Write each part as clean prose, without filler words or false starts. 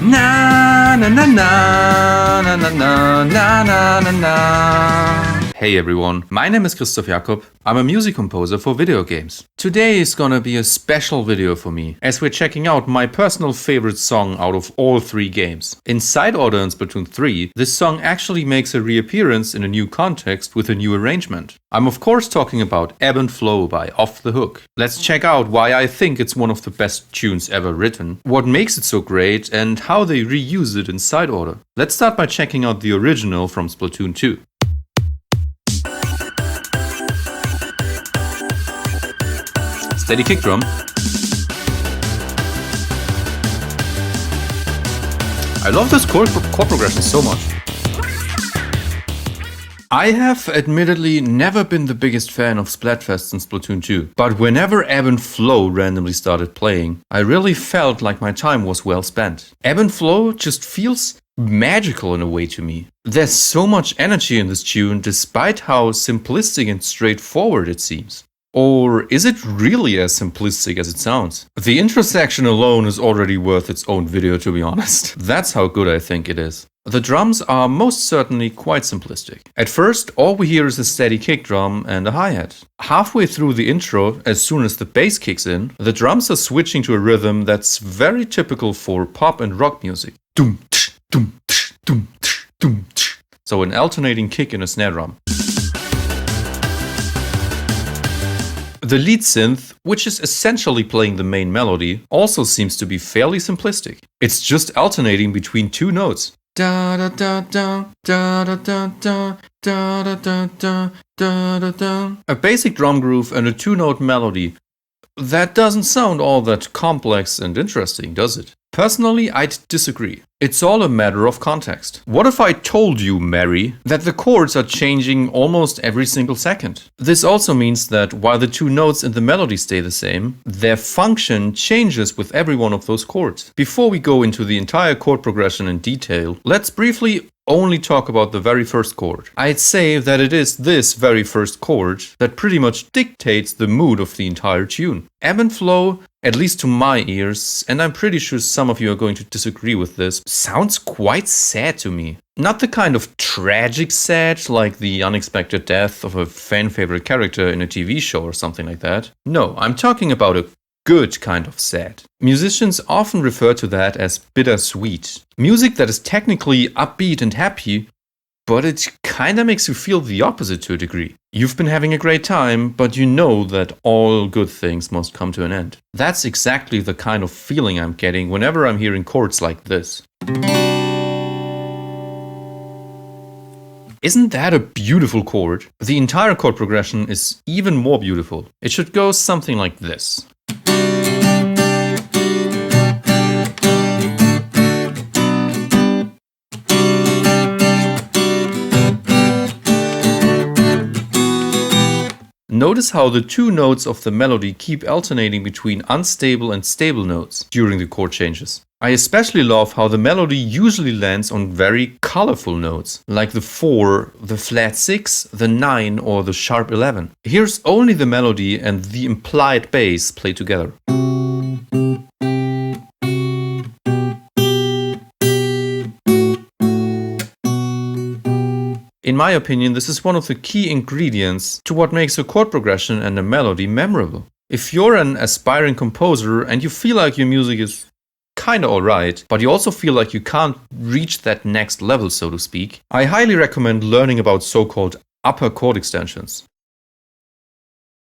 Na na na na na na na na na na na. Hey everyone, my name is Christoph Jakob. I'm a music composer for video games. Today is gonna be a special video for me, as we're checking out my personal favorite song out of all three games. In side order in Splatoon 3, this song actually makes a reappearance in a new context with a new arrangement. I'm of course talking about Ebb Flow by Off the Hook. Let's check out why I think it's one of the best tunes ever written, what makes it so great, and how they reuse it in side order. Let's start by checking out the original from Splatoon 2. Steady kick drum. I love this chord progression so much. I have admittedly never been the biggest fan of Splatfests in Splatoon 2, but whenever Ebb Flow randomly started playing, I really felt like my time was well spent. Ebb Flow just feels magical in a way to me. There's so much energy in this tune despite how simplistic and straightforward it seems. Or is it really as simplistic as it sounds? The intro section alone is already worth its own video, to be honest. That's how good I think it is. The drums are most certainly quite simplistic. At first, all we hear is a steady kick drum and a hi-hat. Halfway through the intro, as soon as the bass kicks in, the drums are switching to a rhythm that's very typical for pop and rock music. Doom tsh, doom tsh, doom tsh, doom tsh. So an alternating kick and a snare drum. The lead synth, which is essentially playing the main melody, also seems to be fairly simplistic. It's just alternating between two notes. Da da da da da da da da da da da da da da. A basic drum groove and a two-note melody. That doesn't sound all that complex and interesting, does it? Personally, I'd disagree. It's all a matter of context. What if I told you, Mary, that the chords are changing almost every single second? This also means that while the two notes in the melody stay the same, their function changes with every one of those chords. Before we go into the entire chord progression in detail, let's briefly only talk about the very first chord. I'd say that it is this very first chord that pretty much dictates the mood of the entire tune. Ebb Flow, at least to my ears, and I'm pretty sure some of you are going to disagree with this, sounds quite sad to me. Not the kind of tragic sad, like the unexpected death of a fan favorite character in a TV show or something like that. No, I'm talking about a good kind of sad. Musicians often refer to that as bittersweet. Music that is technically upbeat and happy, but it kinda makes you feel the opposite to a degree. You've been having a great time, but you know that all good things must come to an end. That's exactly the kind of feeling I'm getting whenever I'm hearing chords like this. Isn't that a beautiful chord? The entire chord progression is even more beautiful. It should go something like this. Notice how the two notes of the melody keep alternating between unstable and stable notes during the chord changes. I especially love how the melody usually lands on very colorful notes, like the 4, the flat 6, the 9 or the sharp 11. Here's only the melody and the implied bass played together. In my opinion, this is one of the key ingredients to what makes a chord progression and a melody memorable. If you're an aspiring composer and you feel like your music is kinda alright, but you also feel like you can't reach that next level, so to speak, I highly recommend learning about so-called upper chord extensions.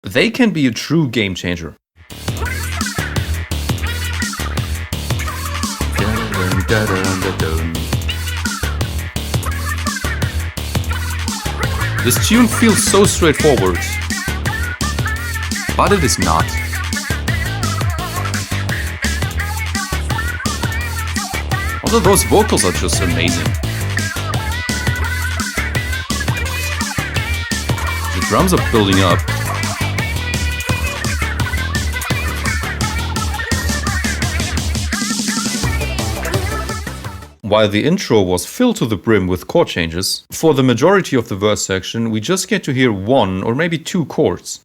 They can be a true game changer. This tune feels so straightforward, but it is not. Also, those vocals are just amazing. The drums are building up. While the intro was filled to the brim with chord changes, for the majority of the verse section we just get to hear one or maybe two chords.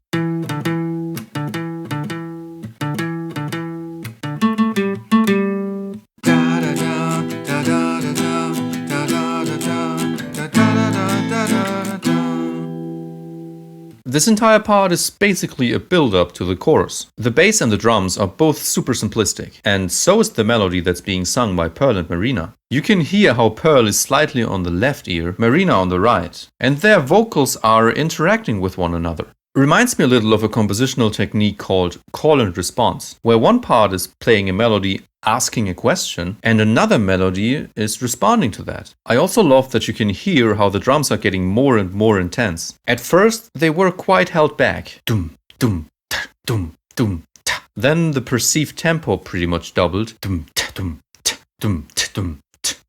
This entire part is basically a build-up to the chorus. The bass and the drums are both super simplistic, and so is the melody that's being sung by Pearl and Marina. You can hear how Pearl is slightly on the left ear, Marina on the right, and their vocals are interacting with one another. Reminds me a little of a compositional technique called call and response, where one part is playing a melody asking a question and another melody is responding to that. I also love that you can hear how the drums are getting more and more intense. At first they were quite held back. Dum, dum, ta, dum, dum, ta. Then the perceived tempo pretty much doubled. Dum, ta, dum, ta, dum, ta, dum.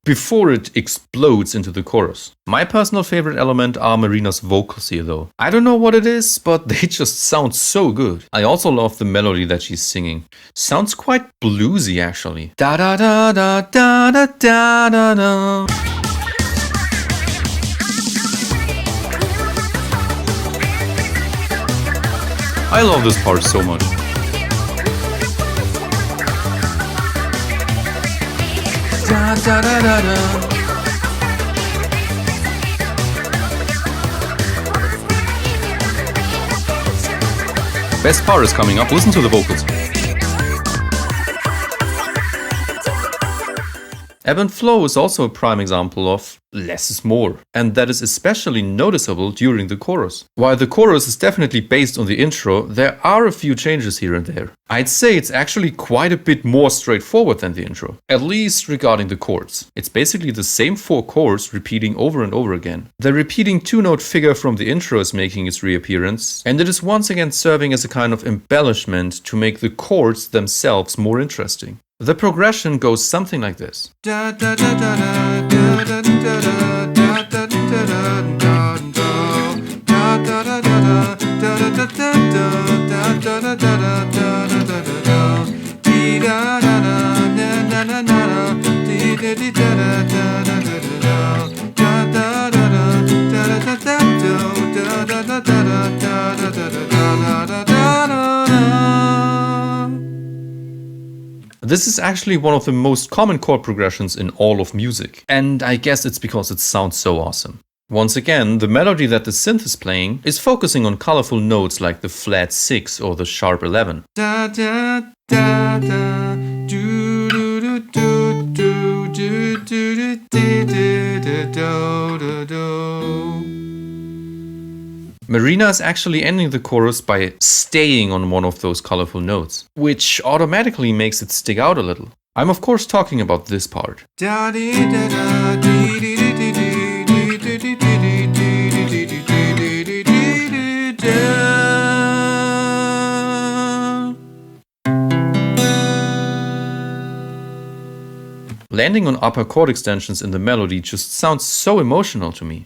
Before it explodes into the chorus. My personal favorite element are Marina's vocals here though. I don't know what it is, but they just sound so good. I also love the melody that she's singing. Sounds quite bluesy actually. Da da da da da da da da da. I love this part so much. Da, da, da, da, da. Best part is coming up. Listen to the vocals. Ebb Flow is also a prime example of less is more, and that is especially noticeable during the chorus. While the chorus is definitely based on the intro, there are a few changes here and there. I'd say it's actually quite a bit more straightforward than the intro, at least regarding the chords. It's basically the same 4 chords repeating over and over again. The repeating 2-note figure from the intro is making its reappearance, and it is once again serving as a kind of embellishment to make the chords themselves more interesting. The progression goes something like this. This is actually one of the most common chord progressions in all of music, and I guess it's because it sounds so awesome. Once again, the melody that the synth is playing is focusing on colorful notes like the flat 6 or the sharp 11. Da, da, da, da, do, do, do, do, do, do, do, do, do, do, do. Marina is actually ending the chorus by staying on one of those colorful notes, which automatically makes it stick out a little. I'm of course talking about this part. Landing on upper chord extensions in the melody just sounds so emotional to me.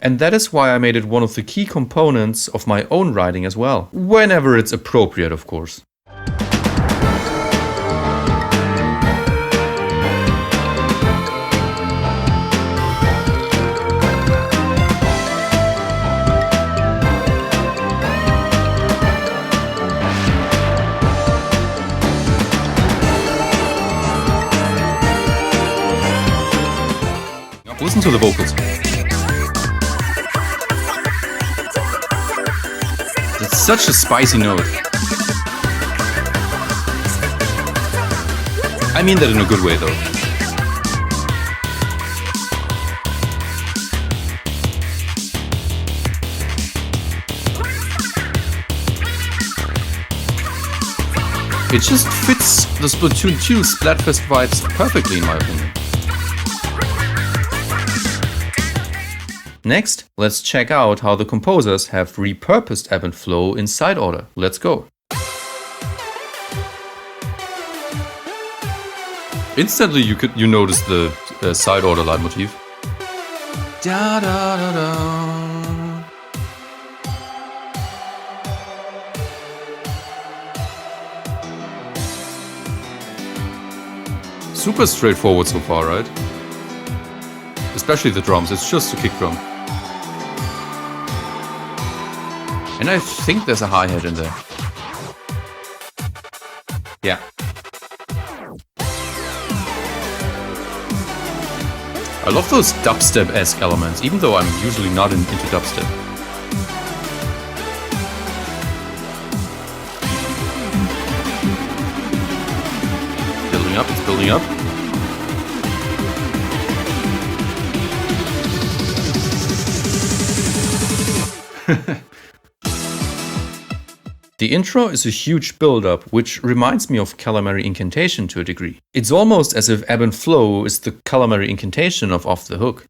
And that is why I made it one of the key components of my own writing as well. Whenever it's appropriate, of course. Listen to the vocals. It's such a spicy note. I mean that in a good way though. It just fits the Splatoon 2 Splatfest vibes perfectly in my opinion. Next, let's check out how the composers have repurposed Ebb Flow in side order. Let's go. Instantly you notice the side order leitmotif. Da, da, da, da. Super straightforward so far, right? Especially the drums, it's just a kick drum. And I think there's a hi-hat in there. Yeah. I love those dubstep-esque elements, even though I'm usually not into dubstep. Building up, it's building up. The intro is a huge build-up, which reminds me of Calamari Incantation to a degree. It's almost as if Ebb Flow is the Calamari Incantation of Off the Hook.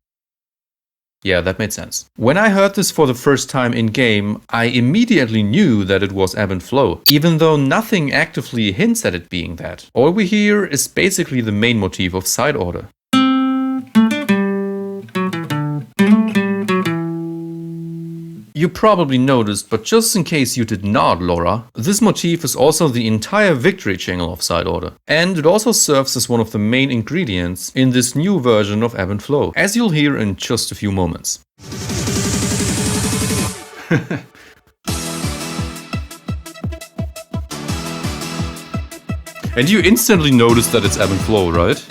Yeah, that made sense. When I heard this for the first time in-game, I immediately knew that it was Ebb Flow, even though nothing actively hints at it being that. All we hear is basically the main motif of Side Order. You probably noticed, but just in case you did not, Laura, this motif is also the entire victory jingle of Side Order. And it also serves as one of the main ingredients in this new version of Ebb Flow, as you'll hear in just a few moments. And you instantly notice that it's Ebb Flow, right?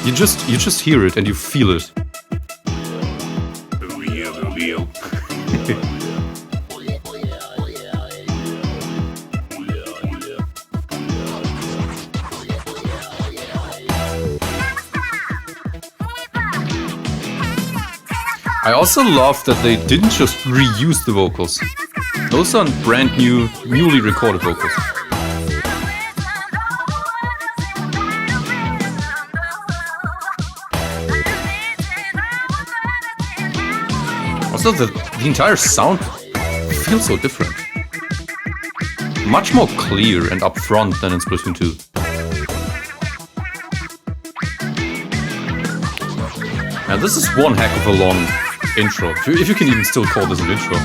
You just hear it and you feel it. I also love that they didn't just reuse the vocals. Those are brand new, newly recorded vocals. Also, the entire sound feels so different. Much more clear and upfront than in Splatoon 2. Now this is one heck of a long intro, if you can even still call this an intro.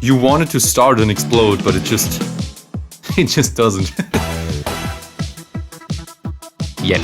You want it to start and explode, but it just doesn't. Yet.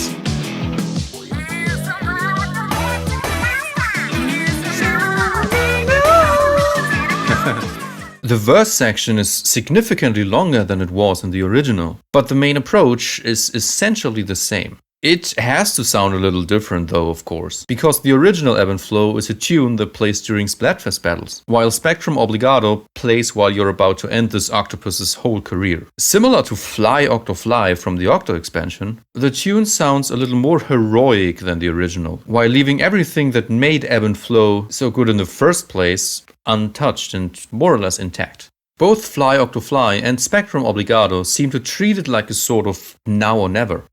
The verse section is significantly longer than it was in the original, but the main approach is essentially the same. It has to sound a little different though, of course, because the original Ebb Flow is a tune that plays during Splatfest battles, while Spectrum Obligato plays while you're about to end this octopus's whole career. Similar to Fly Octo Fly from the Octo expansion, the tune sounds a little more heroic than the original, while leaving everything that made Ebb Flow so good in the first place untouched and more or less intact. Both Fly Octo Fly and Spectrum Obligato seem to treat it like a sort of now or never.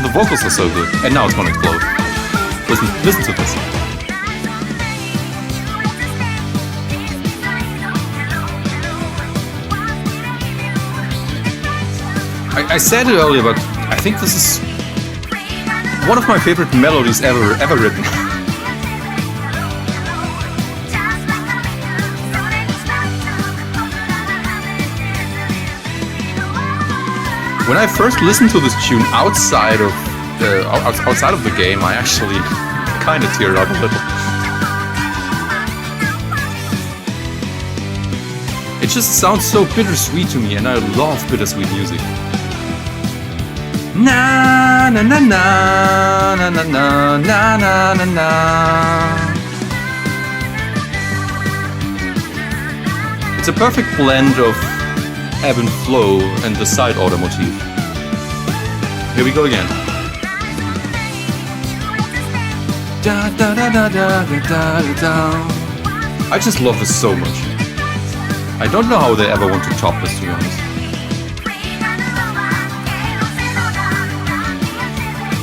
The vocals are so good, and now it's gonna explode. Listen to this. I said it earlier, but I think this is one of my favorite melodies ever written. When I first listened to this tune outside of the game, I actually kind of teared up a little. It just sounds so bittersweet to me, and I love bittersweet music. Na na na na na na na na na na na. It's a perfect blend of Ebb Flow and the Side Order motif. Here we go again. Da, da, da, da, da, da, da, da. I just love this so much. I don't know how they ever want to top this, to be honest.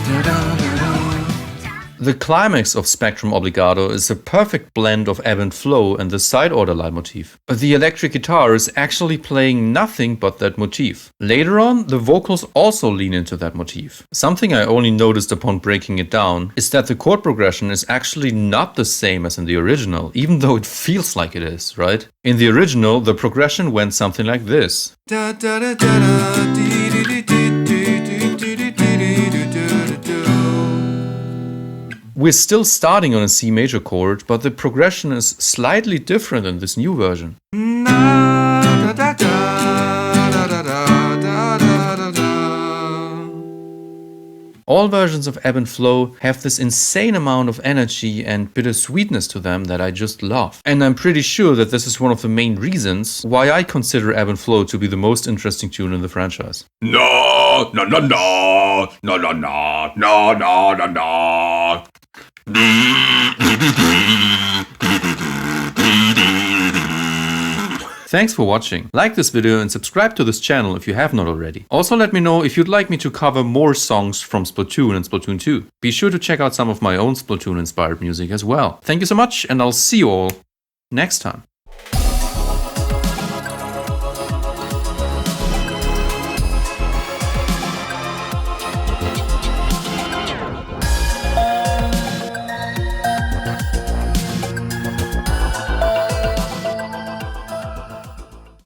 Da, da, da, da. The climax of Spectrum Obligato is a perfect blend of Ebb Flow and the Side Order leitmotif. The electric guitar is actually playing nothing but that motif. Later on, the vocals also lean into that motif. Something I only noticed upon breaking it down is that the chord progression is actually not the same as in the original, even though it feels like it is, right? In the original, the progression went something like this. Da, da, da, da, da, dee, dee, dee, dee, dee, dee, dee. We're still starting on a C major chord, but the progression is slightly different in this new version. All versions of Ebb and Flow have this insane amount of energy and bittersweetness to them that I just love. And I'm pretty sure that this is one of the main reasons why I consider Ebb and Flow to be the most interesting tune in the franchise. No, no, no, no, no, no, no, no, no, no, no. Thanks for watching. Like this video and subscribe to this channel if you have not already. Also let me know if you'd like me to cover more songs from Splatoon and Splatoon 2. Be sure to check out some of my own Splatoon inspired music as well. Thank you so much and I'll see you all next time.